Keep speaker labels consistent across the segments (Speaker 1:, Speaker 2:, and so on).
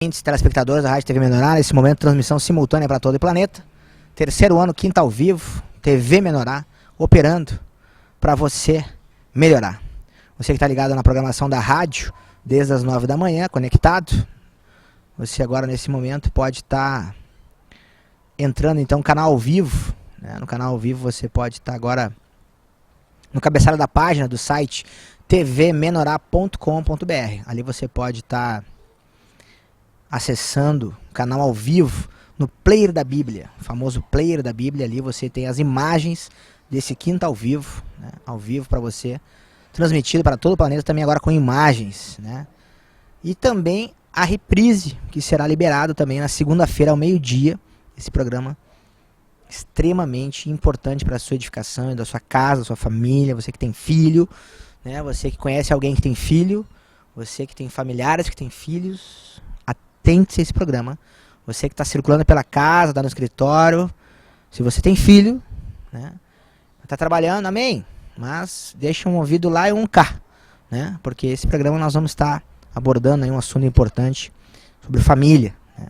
Speaker 1: Telespectadores da Rádio TV Menorá, nesse momento transmissão simultânea para todo o planeta. Terceiro ano, quinta ao vivo, TV Menorá, operando para você melhorar. Você que está ligado na programação da rádio, desde as 9 da manhã, conectado. Você agora, nesse momento, pode estar entrando, então, no canal ao vivo. Né? No canal ao vivo você pode estar agora no cabeçalho da página do site tvmenorá.com.br. Ali você pode estar acessando o canal ao vivo no player da Bíblia, o famoso player da Bíblia. Ali você tem as imagens desse quinta ao vivo, né? Ao vivo para você, transmitido para todo o planeta, também agora com imagens, né? E também a reprise, que será liberado também na segunda-feira ao meio-dia. Esse programa extremamente importante para a sua edificação e da sua casa, da sua família, você que tem filho, né? Você que conhece alguém que tem filho, você que tem familiares que tem filhos, atente-se a esse programa. Você que está circulando pela casa, está no escritório, se você tem filho, né? Está trabalhando, amém? Mas deixa um ouvido lá e um cá, né? Porque esse programa nós vamos estar abordando aí um assunto importante sobre família, né?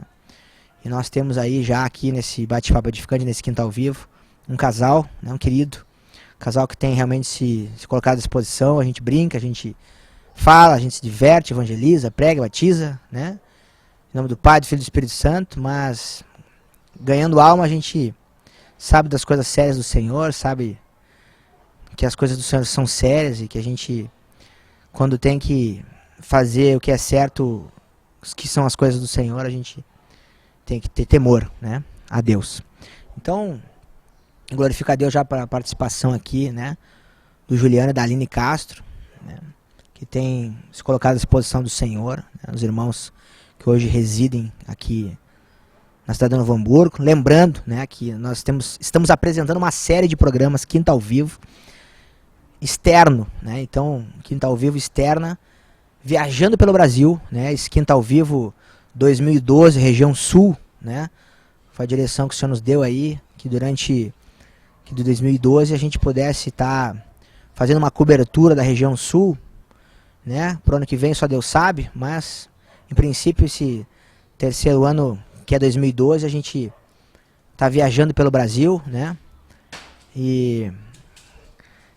Speaker 1: E nós temos aí já aqui nesse bate-papo edificante, nesse quinta ao vivo, um casal, né? Um querido casal que tem realmente se colocado à disposição. A gente brinca, a gente fala, a gente se diverte, evangeliza, prega, batiza, né? Em nome do Pai, do Filho e do Espírito Santo, mas ganhando alma a gente sabe das coisas sérias do Senhor, sabe que as coisas do Senhor são sérias e que a gente, quando tem que fazer o que é certo, que são as coisas do Senhor, a gente tem que ter temor, né, a Deus. Então, glorificar a Deus já para a participação aqui, né, do Juliano e da Aline Castro, né, que tem se colocado à disposição do Senhor, né, os irmãos que hoje residem aqui na cidade de Novo Hamburgo. Lembrando, né, que nós estamos apresentando uma série de programas quinta ao vivo externo, né? Então, quinta ao vivo externa, viajando pelo Brasil, né? Esse quinta ao vivo 2012, região sul, né? Foi a direção que o Senhor nos deu aí, que durante de 2012 a gente pudesse estar fazendo uma cobertura da região sul, né? Pro ano que vem só Deus sabe, mas em princípio esse terceiro ano, que é 2012, a gente está viajando pelo Brasil, né? E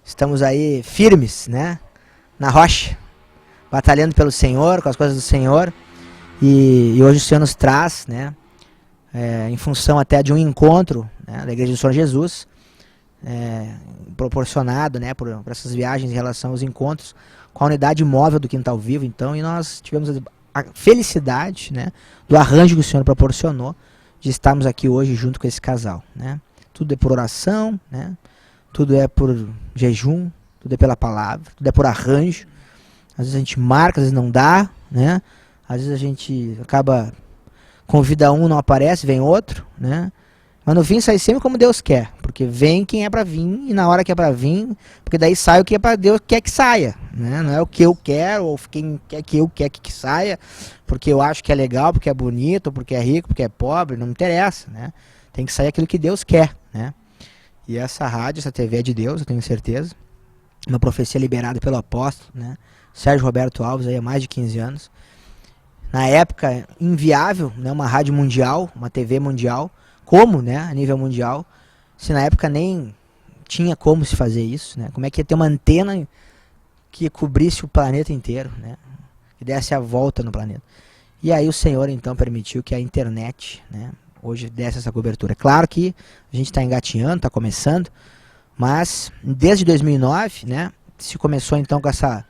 Speaker 1: estamos aí firmes, né? Na rocha, batalhando pelo Senhor, com as coisas do Senhor. E hoje o Senhor nos traz, né? Em função até de um encontro, né, da Igreja do Senhor Jesus, proporcionado, né, por essas viagens em relação aos encontros com a unidade móvel do Quinta ao Vivo. Então, e nós tivemos a felicidade, né, do arranjo que o Senhor proporcionou de estarmos aqui hoje junto com esse casal, né? Tudo é por oração, né? Tudo é por jejum, tudo é pela palavra, tudo é por arranjo. Às vezes a gente marca, às vezes não dá, né? Às vezes a gente acaba, convida um, não aparece, vem outro, né? Mas no fim sai sempre como Deus quer, porque vem quem é para vir e na hora que é para vir, porque daí sai o que é para Deus quer que saia, né? Não é o que eu quero ou quem quer que eu quero que saia, porque eu acho que é legal, porque é bonito, ou porque é rico, porque é pobre, não me interessa, né? Tem que sair aquilo que Deus quer, né? E essa rádio, essa TV é de Deus, eu tenho certeza. Uma profecia liberada pelo apóstolo, né? Sérgio Roberto Alves, aí há mais de 15 anos. Na época, inviável, né? Uma rádio mundial, uma TV mundial, como, né, a nível mundial, se na época nem tinha como se fazer isso, né? Como é que ia ter uma antena que cobrisse o planeta inteiro, né? Que desse a volta no planeta. E aí o Senhor, então, permitiu que a internet, né, hoje desse essa cobertura. Claro que a gente está engatinhando, está começando, mas desde 2009, né, se começou então com essa,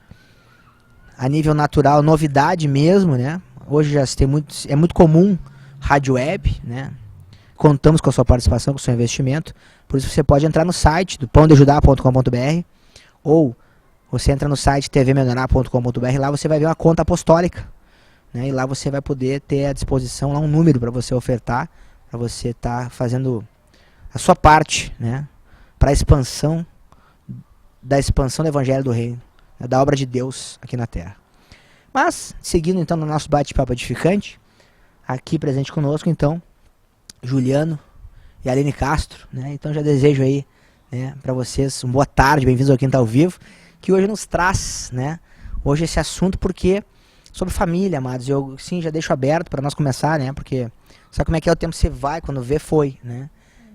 Speaker 1: a nível natural, novidade mesmo, né? Hoje já se tem é muito comum rádio web, né? Contamos com a sua participação, com o seu investimento. Por isso você pode entrar no site do pãodejudá.com.br ou você entra no site tvmenorá.com.br. Lá você vai ver uma conta apostólica, né? E lá você vai poder ter à disposição lá um número para você ofertar, para você estar fazendo a sua parte, né? Para a expansão do Evangelho do Reino, né? Da obra de Deus aqui na Terra. Mas, seguindo então no nosso bate-papo edificante, aqui presente conosco então, Juliano e Aline Castro, né? Então já desejo aí, né, para vocês uma boa tarde, bem-vindos ao Quinta ao Vivo, que hoje nos traz, né, hoje esse assunto, porque sobre família, amados. Eu, sim, já deixo aberto para nós começar, né? Porque sabe como é que é o tempo? Você vai, quando vê, foi, né?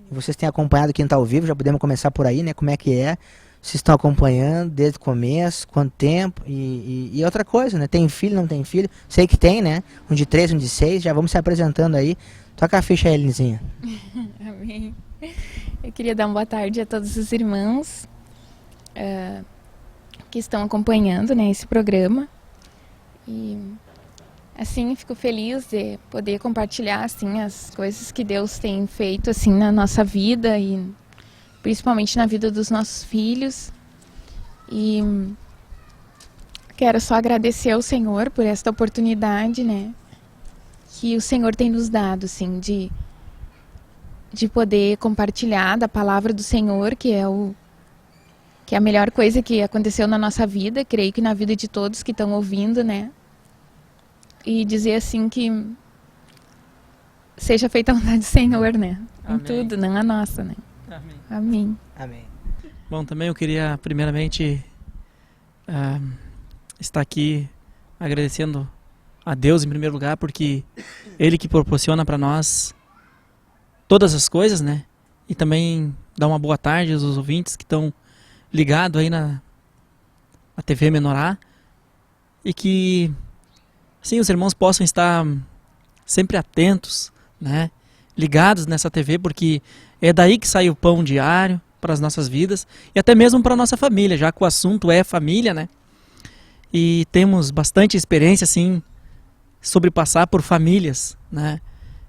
Speaker 1: E vocês têm acompanhado quem tá ao vivo, já podemos começar por aí, né? Como é que é? Vocês estão acompanhando desde o começo, quanto tempo? E outra coisa, né? Tem filho, não tem filho? Sei que tem, né? Um de 3, um de 6, já vamos se apresentando aí. Toca a ficha aí, Elinzinha.
Speaker 2: Amém. Eu queria dar uma boa tarde a todos os irmãos que estão acompanhando, né, esse programa. E assim, fico feliz de poder compartilhar assim as coisas que Deus tem feito assim na nossa vida e principalmente na vida dos nossos filhos. E quero só agradecer ao Senhor por esta oportunidade, né, que o Senhor tem nos dado, assim, de poder compartilhar da palavra do Senhor, que é a melhor coisa que aconteceu na nossa vida, creio que na vida de todos que estão ouvindo, né? E dizer assim que seja feita a vontade do Senhor, né?
Speaker 3: Amém.
Speaker 2: Em tudo, não a nossa, né?
Speaker 3: Amém.
Speaker 2: Amém.
Speaker 1: Amém.
Speaker 3: Bom, também eu queria primeiramente estar aqui agradecendo a Deus em primeiro lugar, porque Ele que proporciona para nós todas as coisas, né? E também dar uma boa tarde aos ouvintes que estão ligados aí na TV Menorá, e que assim os irmãos possam estar sempre atentos, né? Ligados nessa TV, porque é daí que sai o pão diário para as nossas vidas e até mesmo para a nossa família, já que o assunto é família, né? E temos bastante experiência, assim, sobre passar por famílias, né?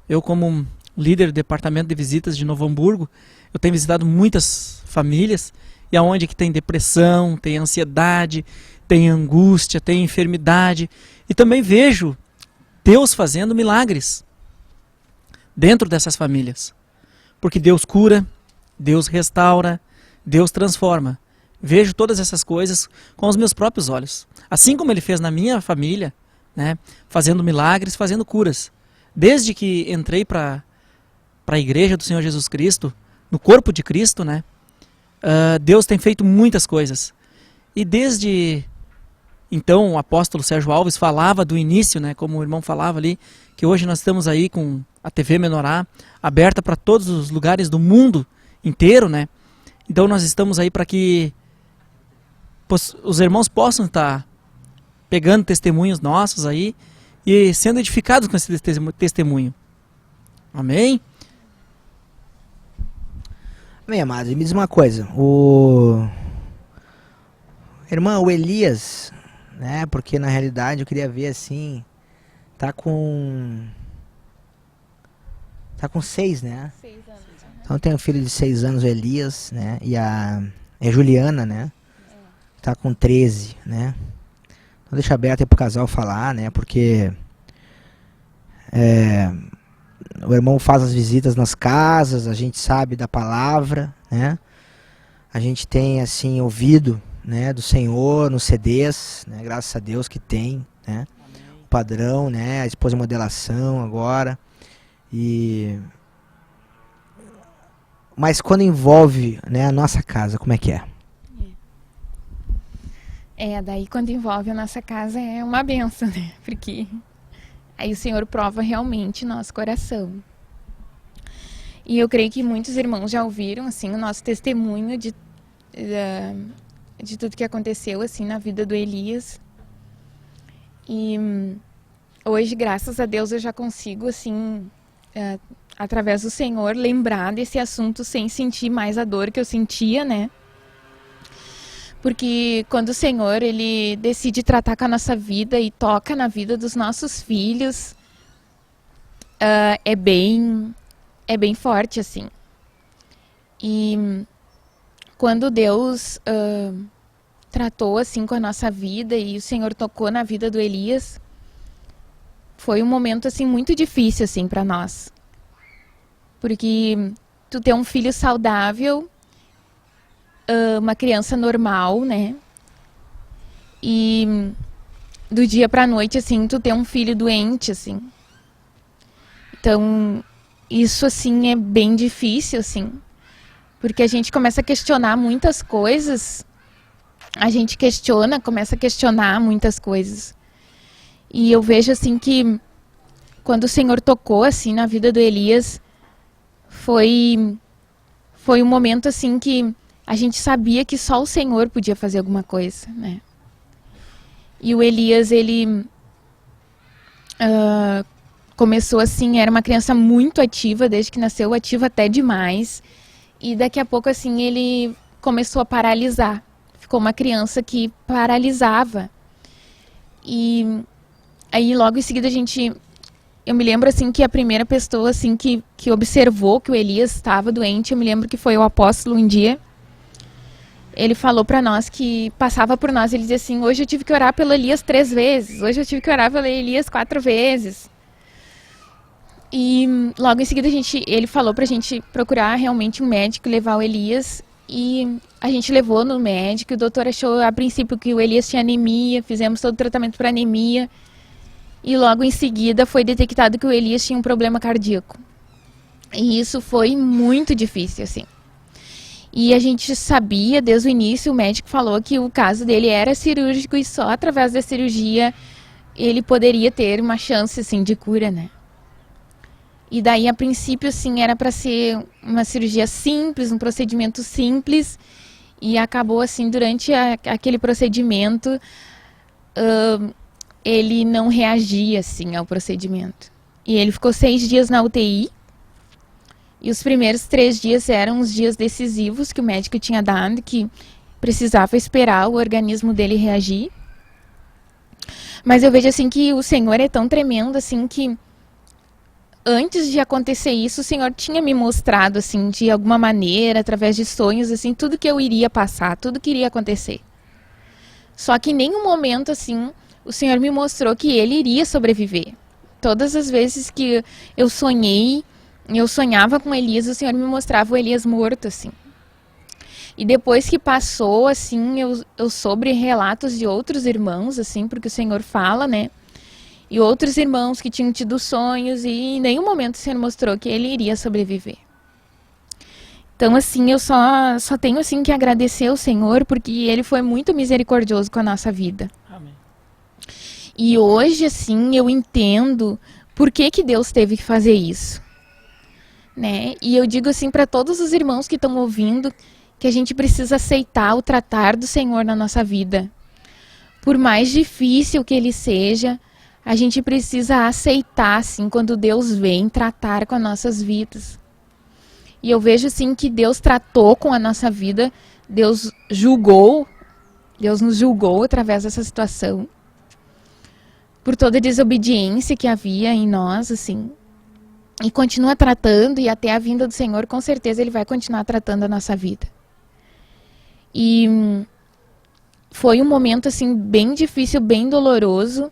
Speaker 3: Eu, como líder do departamento de visitas de Novo Hamburgo, eu tenho visitado muitas famílias, e aonde que tem depressão, tem ansiedade, tem angústia, tem enfermidade, e também vejo Deus fazendo milagres dentro dessas famílias, porque Deus cura, Deus restaura, Deus transforma. Vejo todas essas coisas com os meus próprios olhos, assim como Ele fez na minha família, né, fazendo milagres, fazendo curas. Desde que entrei para a igreja do Senhor Jesus Cristo, no corpo de Cristo, né, Deus tem feito muitas coisas. E desde então o apóstolo Sérgio Alves falava do início, né, como o irmão falava ali, que hoje nós estamos aí com a TV Menorá aberta para todos os lugares do mundo inteiro, né? Então nós estamos aí para que os irmãos possam estar pegando testemunhos nossos aí e sendo edificados com esse testemunho. Amém?
Speaker 1: Bem, amados, me diz uma coisa. O Elias, né? Porque na realidade eu queria ver assim, tá com 6, né?
Speaker 2: 6 anos.
Speaker 1: Então tem um filho de 6 anos, o Elias, né? E a Juliana, né? Tá com 13, né? Então deixa aberto aí pro casal falar, né? Porque o irmão faz as visitas nas casas, a gente sabe da palavra, né? A gente tem, assim, ouvido, né, do Senhor nos CDs, né? Graças a Deus que tem, né? O padrão, né? A esposa de modelação agora. Mas quando envolve, né, a nossa casa, como é que é?
Speaker 2: Daí quando envolve a nossa casa é uma benção, né? Porque aí o Senhor prova realmente nosso coração. E eu creio que muitos irmãos já ouviram, assim, o nosso testemunho de tudo que aconteceu, assim, na vida do Elias. E hoje, graças a Deus, eu já consigo, assim, através do Senhor, lembrar desse assunto sem sentir mais a dor que eu sentia, né? Porque quando o Senhor, Ele decide tratar com a nossa vida e toca na vida dos nossos filhos, é bem forte, assim. E quando Deus tratou, assim, com a nossa vida e o Senhor tocou na vida do Elias, foi um momento, assim, muito difícil, assim, para nós. Porque tu ter um filho saudável, uma criança normal, né? E do dia pra noite, assim, tu ter um filho doente, assim. Então, isso, assim, é bem difícil, assim. Porque a gente começa a questionar muitas coisas. A gente começa a questionar muitas coisas. E eu vejo assim que quando o Senhor tocou assim na vida do Elias, foi um momento assim que a gente sabia que só o Senhor podia fazer alguma coisa, né? E o Elias, ele começou assim, era uma criança muito ativa, desde que nasceu, ativa até demais. E daqui a pouco, assim, ele começou a paralisar. Ficou uma criança que paralisava. E aí, logo em seguida, eu me lembro, assim, que a primeira pessoa, assim, que observou que o Elias estava doente, eu me lembro que foi o apóstolo um dia. Ele falou para nós que passava por nós, ele dizia assim, hoje eu tive que orar pelo Elias 3 vezes, hoje eu tive que orar pelo Elias 4 vezes. E logo em seguida ele falou pra gente procurar realmente um médico, levar o Elias, e a gente levou no médico, o doutor achou a princípio que o Elias tinha anemia, fizemos todo o tratamento para anemia, e logo em seguida foi detectado que o Elias tinha um problema cardíaco. E isso foi muito difícil, assim. E a gente sabia, desde o início, o médico falou que o caso dele era cirúrgico e só através da cirurgia ele poderia ter uma chance, assim, de cura, né? E daí, a princípio, assim, era para ser uma cirurgia simples, um procedimento simples, e acabou, assim, durante aquele procedimento, ele não reagia, assim, ao procedimento. E ele ficou 6 dias na UTI, e os primeiros 3 dias eram os dias decisivos que o médico tinha dado, que precisava esperar o organismo dele reagir. Mas eu vejo assim que o Senhor é tão tremendo, assim, que antes de acontecer isso, o Senhor tinha me mostrado, assim, de alguma maneira, através de sonhos, assim, tudo que eu iria passar, tudo que iria acontecer. Só que em nenhum momento, assim, o Senhor me mostrou que ele iria sobreviver. Todas as vezes que eu sonhava com Elias, o Senhor me mostrava o Elias morto, assim. E depois que passou, assim, eu soube relatos de outros irmãos, assim, porque o Senhor fala, né? E outros irmãos que tinham tido sonhos e em nenhum momento o Senhor mostrou que ele iria sobreviver. Então, assim, eu só tenho, assim, que agradecer ao Senhor, porque ele foi muito misericordioso com a nossa vida.
Speaker 3: Amém.
Speaker 2: E hoje, assim, eu entendo por que Deus teve que fazer isso. Né? E eu digo assim para todos os irmãos que estão ouvindo que a gente precisa aceitar o tratar do Senhor na nossa vida. Por mais difícil que ele seja, a gente precisa aceitar, assim, quando Deus vem tratar com as nossas vidas. E eu vejo, assim, que Deus tratou com a nossa vida, Deus nos julgou através dessa situação. Por toda a desobediência que havia em nós, assim. E continua tratando, e até a vinda do Senhor, com certeza ele vai continuar tratando a nossa vida. E foi um momento, assim, bem difícil, bem doloroso,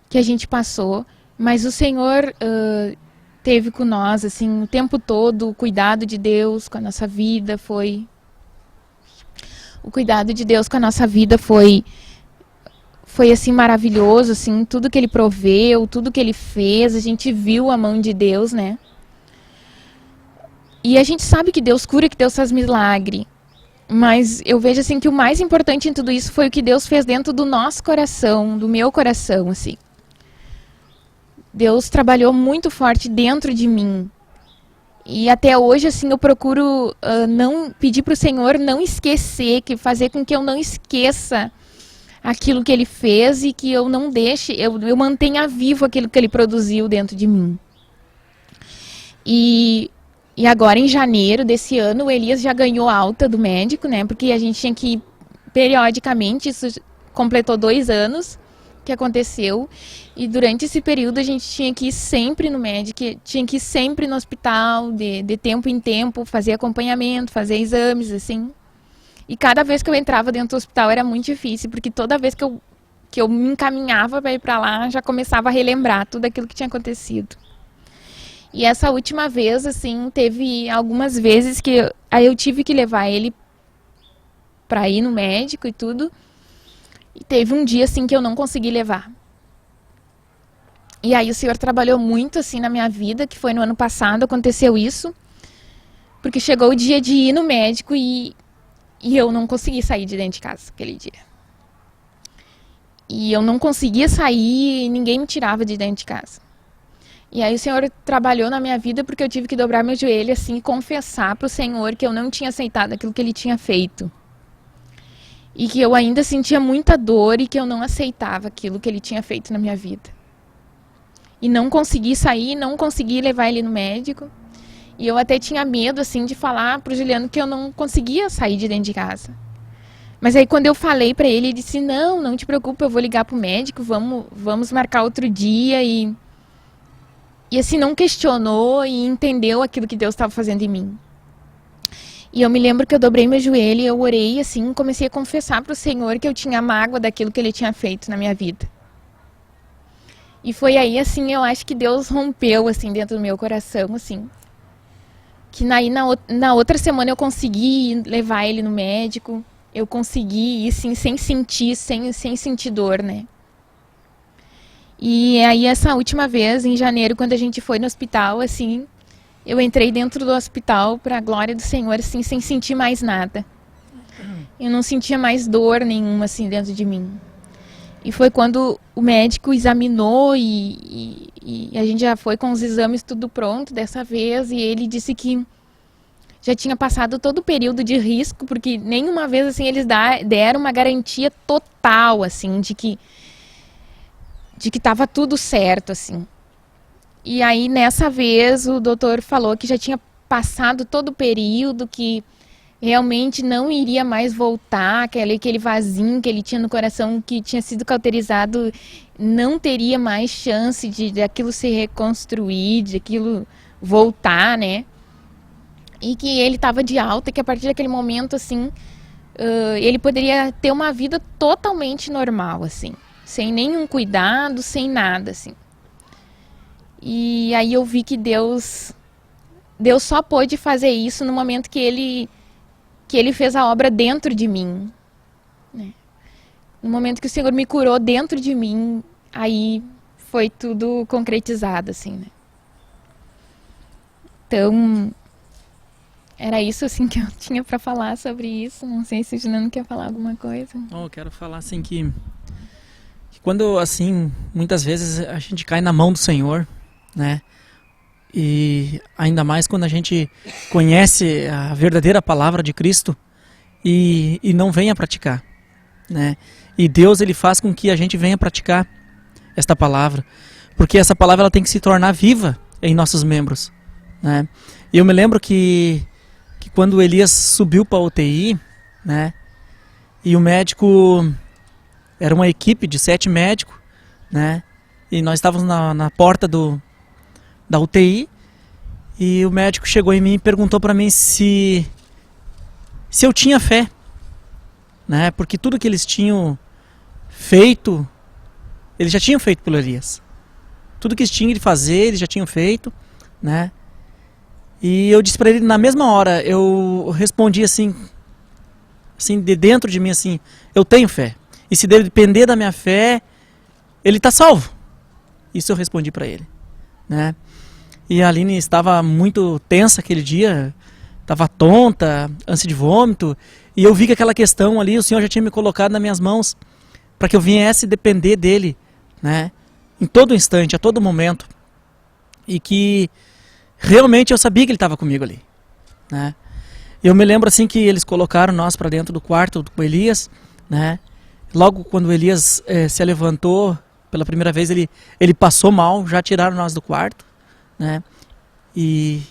Speaker 2: que a gente passou, mas o Senhor teve com nós, assim, o tempo todo, o cuidado de Deus com a nossa vida foi... O cuidado de Deus com a nossa vida foi assim maravilhoso, assim, tudo que ele proveu, tudo que ele fez, a gente viu a mão de Deus, né? E a gente sabe que Deus cura, que Deus faz milagre. Mas eu vejo assim que o mais importante em tudo isso foi o que Deus fez dentro do nosso coração, do meu coração, assim. Deus trabalhou muito forte dentro de mim. E até hoje, assim, eu procuro não pedir para o Senhor não esquecer, fazer com que eu não esqueça aquilo que ele fez e que eu não deixe, eu mantenha vivo aquilo que ele produziu dentro de mim. E agora, em janeiro desse ano, o Elias já ganhou alta do médico, né? Porque a gente tinha que ir periodicamente, isso completou 2 anos que aconteceu. E durante esse período a gente tinha que ir sempre no médico, tinha que ir sempre no hospital, de tempo em tempo, fazer acompanhamento, fazer exames, assim. E cada vez que eu entrava dentro do hospital era muito difícil, porque toda vez que eu me encaminhava para ir para lá, já começava a relembrar tudo aquilo que tinha acontecido. E essa última vez, assim, teve algumas vezes que aí eu tive que levar ele para ir no médico e tudo. E teve um dia, assim, que eu não consegui levar. E aí o Senhor trabalhou muito, assim, na minha vida, que foi no ano passado, aconteceu isso. Porque chegou o dia de ir no médico e eu não consegui sair de dentro de casa aquele dia. E eu não conseguia sair e ninguém me tirava de dentro de casa. E aí o Senhor trabalhou na minha vida porque eu tive que dobrar meu joelho assim e confessar para o Senhor que eu não tinha aceitado aquilo que Ele tinha feito. E que eu ainda sentia muita dor e que eu não aceitava aquilo que Ele tinha feito na minha vida. E não consegui sair, não consegui levar ele no médico. E eu até tinha medo assim de falar pro Juliano que eu não conseguia sair de dentro de casa. Mas aí quando eu falei para ele, ele disse: não te preocupe, eu vou ligar pro médico, vamos marcar outro dia. E assim, não questionou e entendeu aquilo que Deus estava fazendo em mim. E eu me lembro que eu dobrei meu joelho e eu orei assim, comecei a confessar para o Senhor que eu tinha mágoa daquilo que Ele tinha feito na minha vida. E foi aí, assim, eu acho que Deus rompeu, assim, dentro do meu coração, assim. Que na outra semana eu consegui levar ele no médico, eu consegui ir, assim, sem sentir dor, né? E aí essa última vez, em janeiro, quando a gente foi no hospital, assim, eu entrei dentro do hospital para a glória do Senhor, assim, sem sentir mais nada. Eu não sentia mais dor nenhuma, assim, dentro de mim. E foi quando o médico examinou e a gente já foi com os exames tudo pronto dessa vez, e ele disse que já tinha passado todo o período de risco, porque nenhuma vez, assim, eles deram uma garantia total, assim, de que estava tudo certo, assim. E aí, nessa vez, o doutor falou que já tinha passado todo o período, que realmente não iria mais voltar, aquele vazio que ele tinha no coração, que tinha sido cauterizado, não teria mais chance de aquilo se reconstruir, de aquilo voltar, né? E que ele estava de alta, que a partir daquele momento, assim, ele poderia ter uma vida totalmente normal, assim. Sem nenhum cuidado, sem nada, assim. E aí eu vi que Deus só pôde fazer isso no momento que Ele fez a obra dentro de mim. Né? No momento que o Senhor me curou dentro de mim, aí foi tudo concretizado, assim, né? Então, era isso, assim, que eu tinha para falar sobre isso. Não sei se o Juliano quer falar alguma coisa.
Speaker 3: Eu quero falar, assim, que quando, assim, muitas vezes a gente cai na mão do Senhor, né? E ainda mais quando a gente conhece a verdadeira palavra de Cristo e não vem a praticar, né? E Deus, Ele faz com que a gente venha praticar esta palavra, porque essa palavra ela tem que se tornar viva em nossos membros, né? E eu me lembro que quando Elias subiu para a UTI, né? E o médico, era uma equipe de 7 médicos, né? E nós estávamos na porta da UTI, e o médico chegou em mim e perguntou para mim se eu tinha fé, né? Porque tudo que eles tinham feito, eles já tinham feito pelo Elias. Tudo que eles tinham de fazer, eles já tinham feito, né? E eu disse para ele, na mesma hora, eu respondi assim de dentro de mim, assim, eu tenho fé. E se depender da minha fé, ele está salvo. Isso eu respondi para ele, né? E a Aline estava muito tensa aquele dia, estava tonta, ânsia de vômito, e eu vi que aquela questão ali, o Senhor já tinha me colocado nas minhas mãos, para que eu viesse depender dele, né? Em todo instante, a todo momento, e que realmente eu sabia que ele estava comigo ali, né? Eu me lembro assim que eles colocaram nós para dentro do quarto com Elias, né? Logo quando Elias se levantou, pela primeira vez ele passou mal, já tiraram nós do quarto, né? E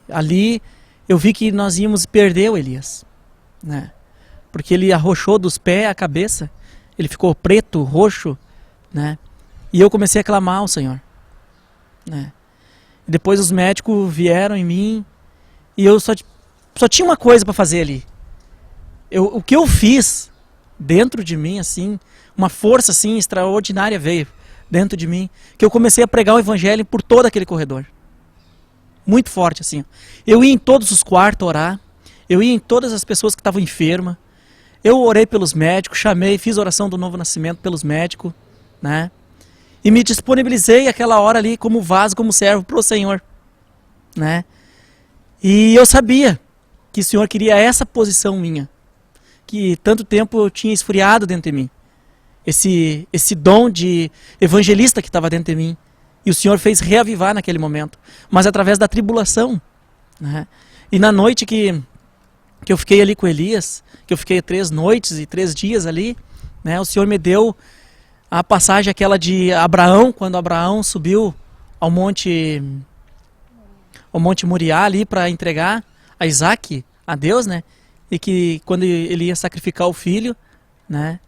Speaker 3: ali eu vi que nós íamos perder o Elias, né? Porque ele arrochou dos pés à cabeça, ele ficou preto, roxo, né? E eu comecei a clamar ao Senhor, né? E depois os médicos vieram em mim e eu só tinha uma coisa para fazer ali. O que eu fiz dentro de mim, assim, uma força assim extraordinária veio dentro de mim, que eu comecei a pregar o evangelho por todo aquele corredor. Muito forte, assim. Eu ia em todos os quartos orar, eu ia em todas as pessoas que estavam enfermas, eu orei pelos médicos, fiz oração do novo nascimento pelos médicos, né? E me disponibilizei aquela hora ali como vaso, como servo pro Senhor, né? E eu sabia que o Senhor queria essa posição minha, que tanto tempo eu tinha esfriado dentro de mim. esse dom de evangelista que estava dentro de mim. E o Senhor fez reavivar naquele momento, mas através da tribulação, né? E na noite que eu fiquei ali com Elias, que eu fiquei 3 noites e 3 dias ali, né? O Senhor me deu a passagem aquela de Abraão, quando Abraão subiu ao Monte Moriá ali para entregar a Isaac a Deus, né? E que quando ele ia sacrificar o filho, né?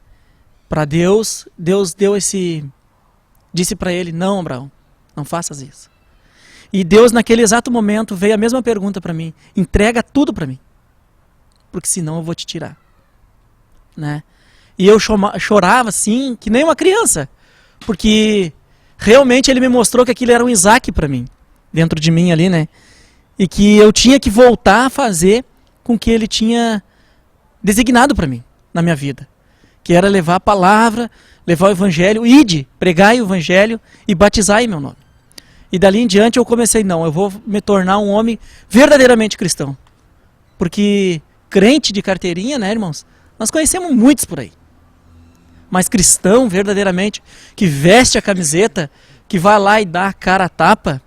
Speaker 3: Para Deus deu disse para ele: não, Abraão, não faças isso. E Deus naquele exato momento veio a mesma pergunta para mim: entrega tudo para mim, porque senão eu vou te tirar, né? E eu chorava assim, que nem uma criança, porque realmente ele me mostrou que aquilo era um Isaac para mim, dentro de mim ali, né? E que eu tinha que voltar a fazer com que ele tinha designado para mim, na minha vida. Que era levar a palavra, levar o evangelho, ide, pregai o evangelho e batizai em meu nome. E dali em diante eu comecei, não, eu vou me tornar um homem verdadeiramente cristão. Porque crente de carteirinha, né, irmãos? Nós conhecemos muitos por aí. Mas cristão, verdadeiramente, que veste a camiseta, que vai lá e dá a cara a tapa,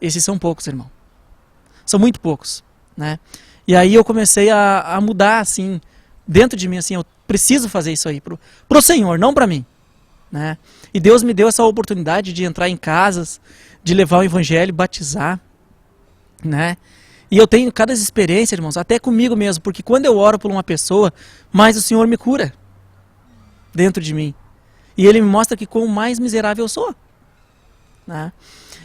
Speaker 3: esses são poucos, irmão. São muito poucos, né? E aí eu comecei a mudar, assim, dentro de mim, assim, eu preciso fazer isso aí pro Senhor, não para mim, né? E Deus me deu essa oportunidade de entrar em casas, de levar o evangelho, batizar, né? E eu tenho cada experiência, irmãos, até comigo mesmo, porque quando eu oro por uma pessoa, mais o Senhor me cura dentro de mim. E Ele me mostra que quão mais miserável eu sou, né?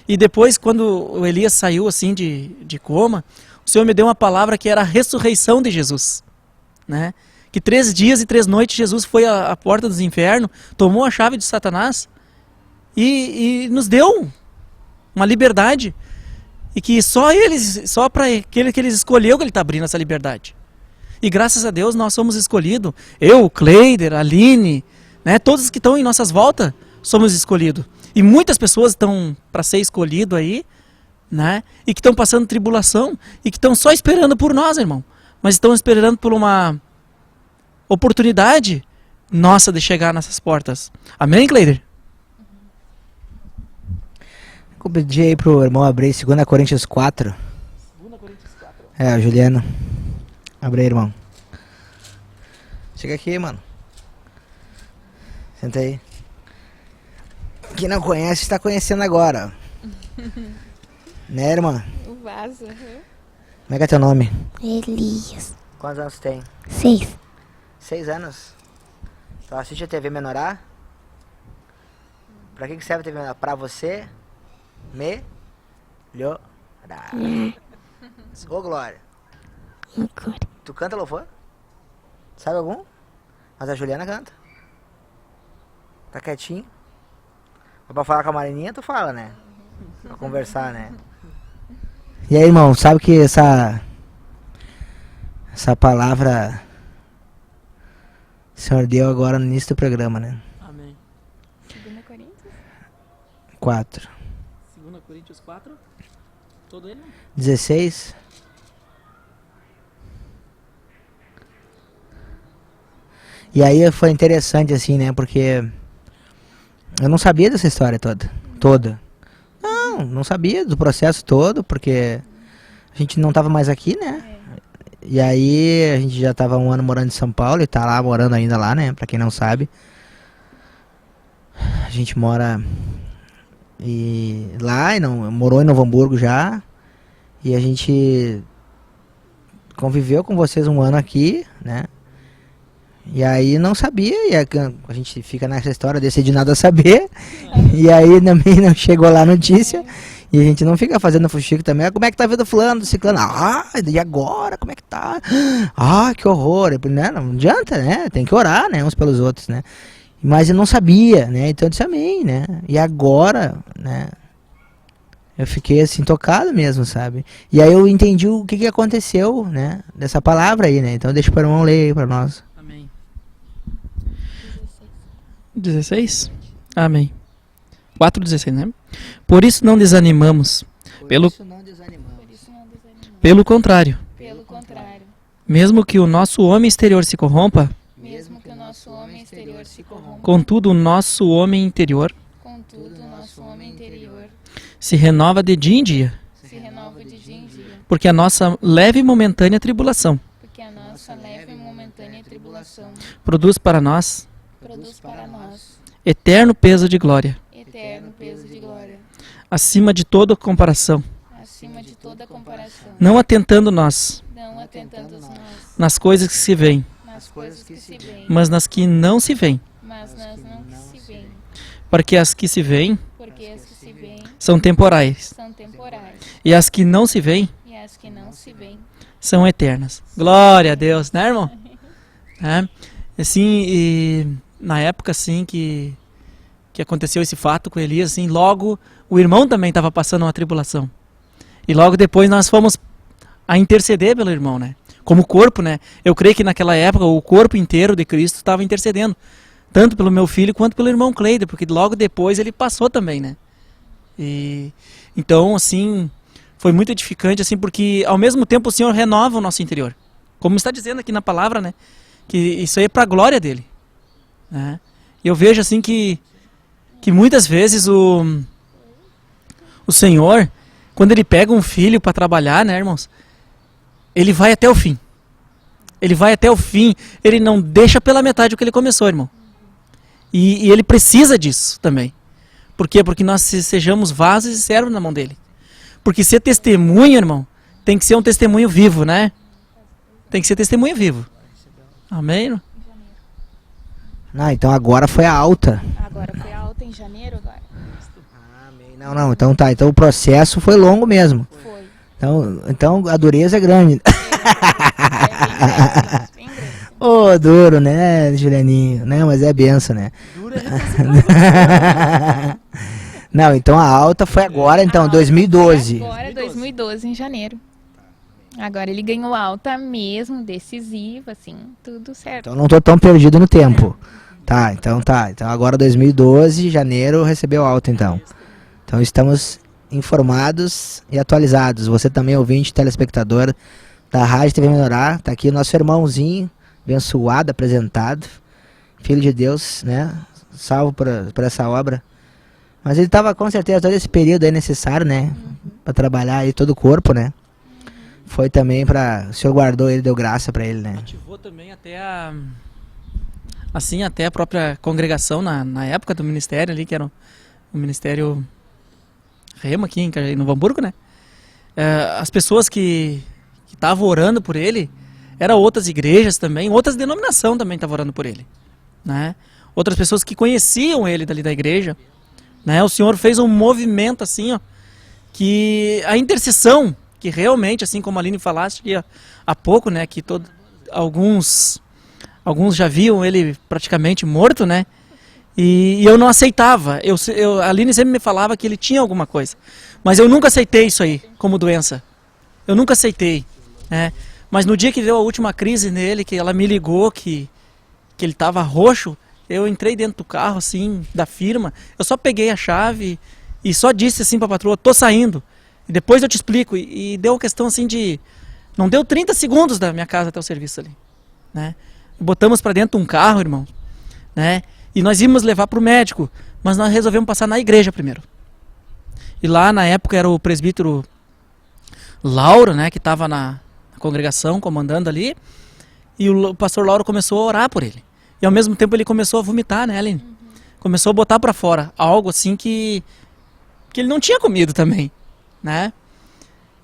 Speaker 3: E depois, quando o Elias saiu assim de coma, o Senhor me deu uma palavra que era a ressurreição de Jesus, né? Que 3 dias e 3 noites Jesus foi à porta dos infernos, tomou a chave de Satanás e nos deu uma liberdade. E que só para aquele que Ele escolheu que Ele está abrindo essa liberdade. E graças a Deus nós somos escolhidos. Eu, Cleider, Aline, né, todos que estão em nossas voltas, somos escolhidos. E muitas pessoas estão para ser escolhido aí, né? E que estão passando tribulação e que estão só esperando por nós, irmão. Mas estão esperando por uma oportunidade nossa de chegar nessas portas. Amém, Cleider?
Speaker 1: Vou pedir aí pro irmão abrir 2 Coríntios 4.
Speaker 3: 2 Coríntios 4.
Speaker 1: É, o Juliano. Abre aí, irmão. Chega aqui, mano. Senta aí. Quem não conhece, está conhecendo agora. Né, irmã?
Speaker 2: O vaso.
Speaker 1: Como é que é teu nome?
Speaker 4: Elias.
Speaker 1: Quantos anos tem?
Speaker 4: 6.
Speaker 1: 6 anos. Tu assiste a TV Menorá? Pra que serve a TV Menorá? Pra você melhorar. Ô, Glória.
Speaker 4: Agora.
Speaker 1: Tu canta louvor? Sabe algum? Mas a Juliana canta. Tá quietinho. Pra falar com a Marininha, tu fala, né? Pra conversar, né? E aí, irmão, sabe que essa palavra o Senhor deu agora no início do programa, né?
Speaker 3: Amém.
Speaker 2: 2 Coríntios?
Speaker 1: 4.
Speaker 3: 2 Coríntios 4. Todo ele?
Speaker 1: 16. E aí foi interessante assim, né? Porque eu não sabia dessa história toda. Não sabia do processo todo, porque a gente não tava mais aqui, né? E aí a gente já tava 1 ano morando em São Paulo e tá lá morando ainda lá, né? Pra quem não sabe. A gente mora lá e morou em Novo Hamburgo já. E a gente conviveu com vocês 1 ano aqui, né? E aí não sabia, e a gente fica nessa história, decide nada saber, e aí também não chegou lá a notícia, e a gente não fica fazendo fuxico também, como é que tá a vida do fulano, do ciclano, e agora, como é que tá? Que horror, né? Não adianta, né? Tem que orar, né, uns pelos outros, né? Mas eu não sabia, né, então eu disse amém, né, e agora, né, eu fiquei assim, tocado mesmo, sabe? E aí eu entendi o que aconteceu, né, dessa palavra aí, né, então deixa o irmão ler aí pra nós.
Speaker 3: 16? Amém. 4:16, né? Por isso não desanimamos. Pelo contrário.
Speaker 2: Pelo contrário.
Speaker 3: Mesmo que o nosso homem exterior se corrompa,
Speaker 2: nosso homem exterior se corrompe.
Speaker 3: Contudo, o nosso homem interior
Speaker 2: Contudo, o nosso homem interior
Speaker 3: se renova de dia em dia,
Speaker 2: se renova de dia em dia,
Speaker 3: porque a nossa leve e momentânea tribulação
Speaker 2: porque a nossa leve e momentânea tribulação
Speaker 3: produz para nós
Speaker 2: produz para nós
Speaker 3: eterno peso de glória,
Speaker 2: eterno peso de glória,
Speaker 3: acima de toda comparação,
Speaker 2: acima de toda comparação,
Speaker 3: não atentando nós
Speaker 2: não atentando nós
Speaker 3: nas coisas que se veem,
Speaker 2: nas coisas que se veem,
Speaker 3: mas nas que não se veem,
Speaker 2: mas nas não que se veem,
Speaker 3: porque as que se veem
Speaker 2: porque as que se veem
Speaker 3: são temporais
Speaker 2: são temporais
Speaker 3: e as que não se veem
Speaker 2: e as que não se veem
Speaker 3: são eternas. Glória a Deus, né, irmão? É, assim, e na época assim que aconteceu esse fato com Elias, assim, logo o irmão também estava passando uma tribulação. E logo depois nós fomos a interceder pelo irmão, né? Como corpo, né? Eu creio que naquela época o corpo inteiro de Cristo estava intercedendo, tanto pelo meu filho quanto pelo irmão Cleider, porque logo depois ele passou também, né? E então, assim, foi muito edificante, assim, porque ao mesmo tempo o Senhor renova o nosso interior. Como está dizendo aqui na palavra, né? Que isso aí é para a glória dele, né? E eu vejo, assim, que muitas vezes o Senhor, quando ele pega um filho para trabalhar, né, irmãos? Ele vai até o fim. Ele vai até o fim. Ele não deixa pela metade o que ele começou, irmão. E ele precisa disso também. Por quê? Porque nós sejamos vasos e servos na mão dele. Porque ser testemunho, irmão, tem que ser um testemunho vivo, né? Tem que ser testemunho vivo. Amém, irmão?
Speaker 1: Não, então agora foi a alta.
Speaker 2: agora foi alta em janeiro agora
Speaker 1: Não, então tá. Então o processo foi longo mesmo.
Speaker 2: foi
Speaker 1: Então a dureza é grande.
Speaker 2: bem grande.
Speaker 1: Ô, duro, né, Julianinho? Né, mas é benção, né? Não, então a alta foi agora, então, 2012.
Speaker 2: Agora, 2012, em janeiro. Agora ele ganhou alta mesmo, decisiva, assim, tudo certo.
Speaker 1: Então não tô tão perdido no tempo. Tá. Então agora 2012, janeiro, recebeu alta, então. Então estamos informados e atualizados. Você também, ouvinte, telespectador da Rádio TV Melhorar, tá aqui o nosso irmãozinho, abençoado, apresentado, filho de Deus, né? Salvo por essa obra. Mas ele estava com certeza todo esse período aí necessário, né? Para trabalhar aí todo o corpo, né? Foi também para o Senhor guardou ele, deu graça para ele, né?
Speaker 3: Ativou também até a própria congregação na época do ministério ali, que era o ministério Rema aqui em Novo Hamburgo, né? As pessoas que estavam orando por ele, eram outras igrejas também, outras denominações também estavam orando por ele, né? Outras pessoas que conheciam ele dali da igreja, né? O Senhor fez um movimento assim, ó, que a intercessão, que realmente, assim como a Aline falaste há pouco, né? Que alguns já viam ele praticamente morto, né? E eu não aceitava. A Aline sempre me falava que ele tinha alguma coisa. Mas eu nunca aceitei isso aí como doença. Eu nunca aceitei, né? Mas no dia que deu a última crise nele, que ela me ligou que ele estava roxo, eu entrei dentro do carro, assim, da firma. Eu só peguei a chave e só disse assim pra patroa, tô saindo. E depois eu te explico. E deu uma questão assim de... Não deu 30 segundos da minha casa até o serviço ali, né? Botamos pra dentro de um carro, irmão, né? E nós íamos levar pro médico, mas nós resolvemos passar na igreja primeiro. E lá na época era o presbítero Lauro, né? Que estava na congregação, comandando ali. E o pastor Lauro começou a orar por ele. E ao mesmo tempo ele começou a vomitar, né, Aline? Começou a botar pra fora algo assim que ele não tinha comido também, né?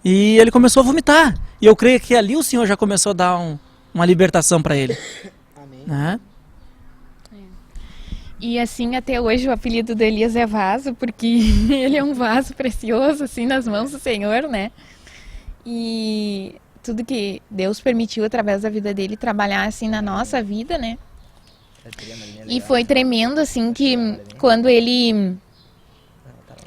Speaker 3: E ele começou a vomitar. E eu creio que ali o Senhor já começou a dar uma libertação para ele. Amém. Né?
Speaker 2: E assim, até hoje o apelido do Elias é vaso, porque ele é um vaso precioso, assim, nas mãos do Senhor, né? E tudo que Deus permitiu através da vida dele trabalhar, assim, na nossa vida, né? E foi tremendo, assim, que quando ele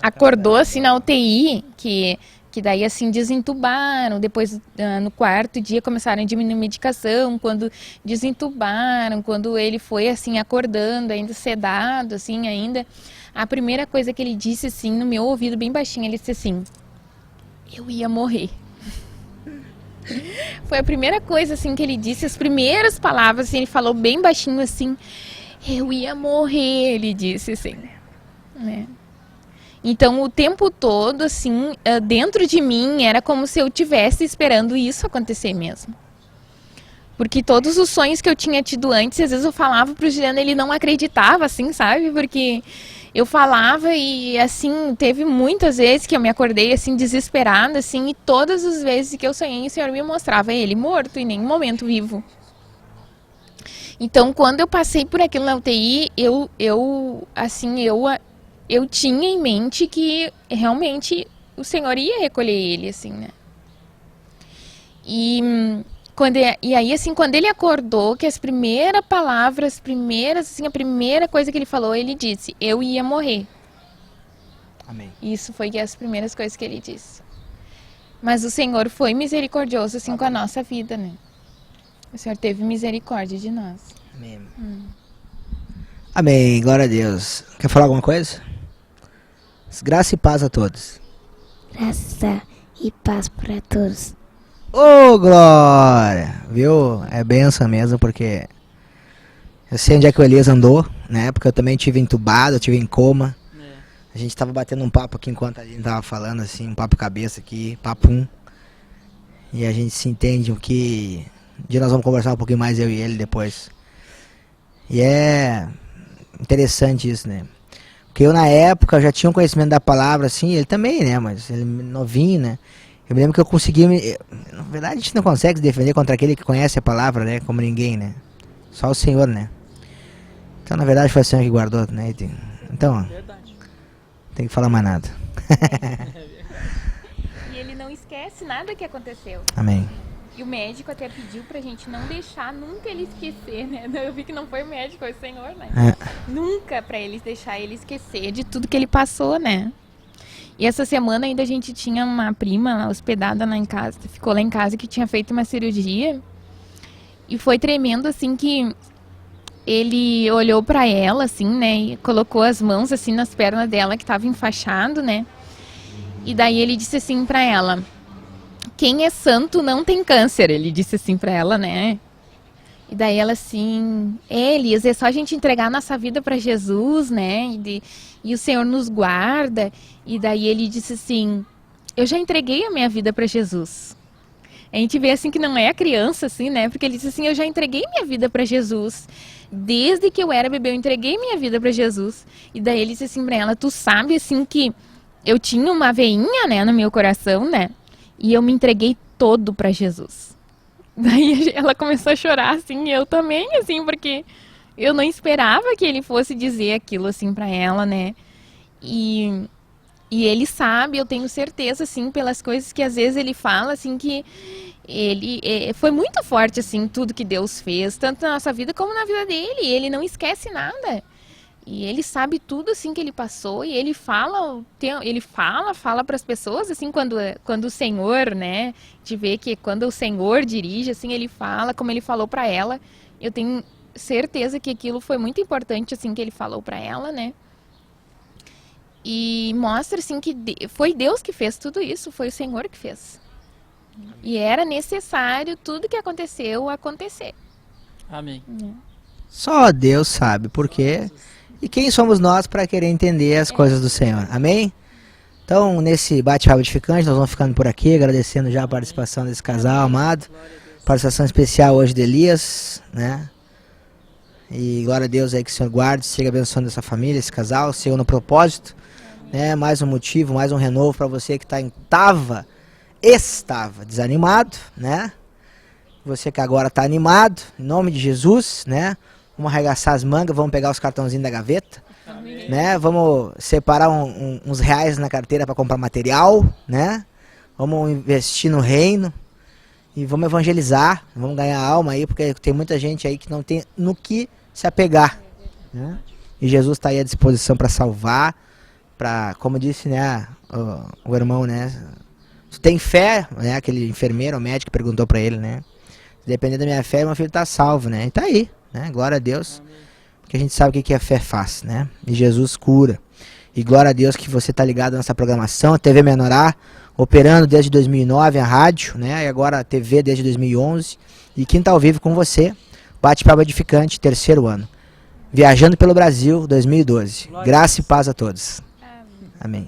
Speaker 2: acordou, assim, na UTI, que daí, assim, desentubaram, depois no quarto dia começaram a diminuir a medicação, quando desentubaram, quando ele foi, assim, acordando, ainda sedado, assim, ainda, a primeira coisa que ele disse, assim, no meu ouvido, bem baixinho, ele disse assim, eu ia morrer. Foi a primeira coisa, assim, que ele disse, as primeiras palavras, assim, ele falou bem baixinho, assim, eu ia morrer, ele disse, assim, né? Então, o tempo todo, assim, dentro de mim, era como se eu estivesse esperando isso acontecer mesmo. Porque todos os sonhos que eu tinha tido antes, às vezes eu falava pro Juliano, ele não acreditava, assim, sabe? Porque eu falava e, assim, teve muitas vezes que eu me acordei, assim, desesperada, assim, e todas as vezes que eu sonhei, o Senhor me mostrava ele morto, em nenhum momento vivo. Então, quando eu passei por aquilo na UTI, eu tinha em mente que realmente o Senhor ia recolher ele, assim, né? E aí, assim, quando ele acordou, que as primeiras palavras, assim, a primeira coisa que ele falou, ele disse, eu ia morrer.
Speaker 1: Amém.
Speaker 2: Isso foi as primeiras coisas que ele disse. Mas o Senhor foi misericordioso, assim, com a nossa vida, né? O Senhor teve misericórdia de nós.
Speaker 1: Amém. Amém, glória a Deus. Quer falar alguma coisa? Graça e paz a todos.
Speaker 4: Graça e paz para todos.
Speaker 1: Ô, glória! Viu? É benção mesmo, porque eu sei onde é que o Elias andou, né? Porque eu também tive entubado, eu tive em coma. A gente tava batendo um papo aqui enquanto a gente tava falando, assim, um papo cabeça aqui, papum. E a gente se entende o que... Um dia nós vamos conversar um pouquinho mais, eu e ele, depois. E é interessante isso, né? Porque eu, na época, já tinha um conhecimento da palavra, assim, ele também, né? Mas ele novinho, né? Eu me lembro que eu consegui... Na verdade, a gente não consegue se defender contra aquele que conhece a palavra, né? Como ninguém, né? Só o Senhor, né? Então, na verdade, foi o Senhor que guardou, né? Então, ó, não tem que falar mais nada.
Speaker 2: E ele não esquece nada que aconteceu.
Speaker 1: Amém.
Speaker 2: E o médico até pediu pra gente não deixar nunca ele esquecer, né? Eu vi que não foi o médico, foi o Senhor, né? Nunca pra eles deixar ele esquecer de tudo que ele passou, né? E essa semana ainda a gente tinha uma prima hospedada lá em casa, ficou lá em casa, que tinha feito uma cirurgia. E foi tremendo, assim, que ele olhou pra ela, assim, né? E colocou as mãos, assim, nas pernas dela, que tava enfaixado, né? E daí ele disse assim pra ela... Quem é santo não tem câncer, ele disse assim pra ela, né? E daí ela assim, Elias, é só a gente entregar a nossa vida pra Jesus, né? E o Senhor nos guarda. E daí ele disse assim, eu já entreguei a minha vida pra Jesus. A gente vê assim que não é a criança, assim, né? Porque ele disse assim, eu já entreguei minha vida pra Jesus. Desde que eu era bebê, eu entreguei minha vida pra Jesus. E daí ele disse assim pra ela, tu sabe assim que eu tinha uma veinha, né, no meu coração, né? E eu me entreguei todo pra Jesus. Daí ela começou a chorar, assim, e eu também, assim, porque eu não esperava que ele fosse dizer aquilo, assim, pra ela, né? E ele sabe, eu tenho certeza, assim, pelas coisas que às vezes ele fala, assim, que ele foi muito forte, assim, tudo que Deus fez, tanto na nossa vida como na vida dele. Ele não esquece nada. E ele sabe tudo, assim, que ele passou, e ele fala para as pessoas, assim, quando o Senhor, né, te vê que quando o Senhor dirige, assim, ele fala, como ele falou para ela. Eu tenho certeza que aquilo foi muito importante, assim, que ele falou para ela, né. E mostra, assim, que foi Deus que fez tudo isso, foi o Senhor que fez. E era necessário tudo que aconteceu acontecer.
Speaker 3: Amém.
Speaker 1: Só Deus sabe por quê. E quem somos nós para querer entender as coisas do Senhor? Amém? Então, nesse bate-papo edificante, nós vamos ficando por aqui, agradecendo já a participação desse casal amado. Participação especial hoje de Elias, né? E glória a Deus aí que o Senhor guarde, siga abençoando essa família, esse casal, siga no propósito, né? Mais um motivo, mais um renovo para você que estava desanimado, né? Você que agora está animado, em nome de Jesus, né? Vamos arregaçar as mangas, vamos pegar os cartãozinhos da gaveta, né? Vamos separar uns reais na carteira para comprar material, né? Vamos investir no reino e vamos evangelizar, vamos ganhar alma aí, porque tem muita gente aí que não tem no que se apegar, né? E Jesus está aí à disposição para salvar, para, como disse, né, o irmão, né? Tu tem fé, né? Aquele enfermeiro, o médico perguntou para ele, né? Dependendo da minha fé, meu filho está salvo, né? E tá aí, né? Glória a Deus. Porque a gente sabe o que a fé faz, né? E Jesus cura. E glória a Deus que você tá ligado nessa programação. A TV Menorá operando desde 2009 a rádio, né? E agora a TV desde 2011. E Quinta ao Vivo com você, Bate-Papo Edificante, 3º ano. Viajando pelo Brasil, 2012. Graça e paz a todos.